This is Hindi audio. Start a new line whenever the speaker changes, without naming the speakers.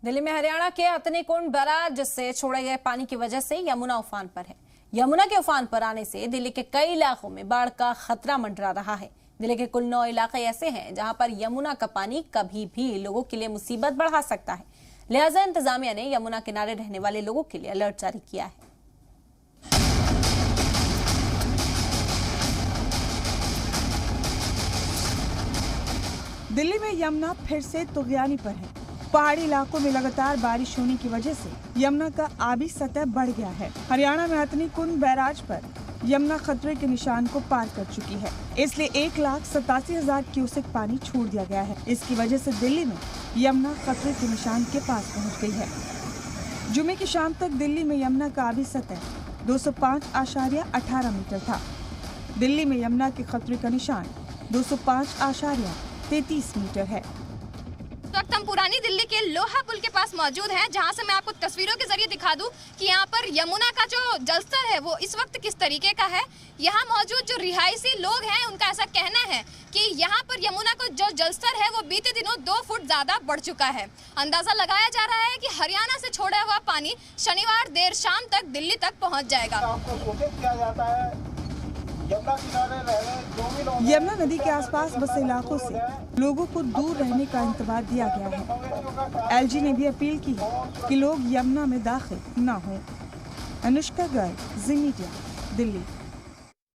दिल्ली में हरियाणा के हथनीकुंड बैराज से छोड़े गए पानी की वजह से यमुना उफान पर है। यमुना के उफान पर आने से दिल्ली के कई इलाकों में बाढ़ का खतरा मंडरा रहा है। दिल्ली के कुल 9 इलाके ऐसे हैं जहां पर यमुना का पानी कभी भी लोगों के लिए मुसीबत बढ़ा सकता है। लिहाजा इंतजामिया ने यमुना किनारे रहने वाले लोगों के लिए अलर्ट जारी किया है।
दिल्ली में यमुना फिर से तुगयानी पर है। पहाड़ी इलाकों में लगातार बारिश होने की वजह से यमुना का आबी सतह बढ़ गया है। हरियाणा में हथनीकुंड बैराज पर यमुना खतरे के निशान को पार कर चुकी है, इसलिए 1,87,000 क्यूसेक पानी छोड़ दिया गया है। इसकी वजह से दिल्ली में यमुना खतरे के निशान के पास पहुंच गई है। जुमे की शाम तक दिल्ली में यमुना का आबी सतह 205.18 मीटर था। दिल्ली में यमुना के खतरे का निशान 205.33 मीटर है।
इस वक्त हम पुरानी दिल्ली के लोहा पुल के पास मौजूद हैं, जहां से मैं आपको तस्वीरों के जरिए दिखा दूं कि यहां पर यमुना का जो जलस्तर है वो इस वक्त किस तरीके का है। यहां मौजूद जो रिहायशी लोग हैं उनका ऐसा कहना है कि यहां पर यमुना का जो जलस्तर है वो बीते दिनों 2 फुट ज्यादा बढ़ चुका है। अंदाजा लगाया जा रहा है कि हरियाणा से छोड़ा हुआ पानी शनिवार देर शाम तक दिल्ली तक पहुँच जाएगा।
यमुना नदी के आसपास बसे इलाकों से लोगों को दूर रहने का इंतबाह दिया गया है। एलजी ने भी अपील की है कि लोग यमुना में दाखिल न हों। अनुष्का गर्ग, जी मीडिया, दिल्ली।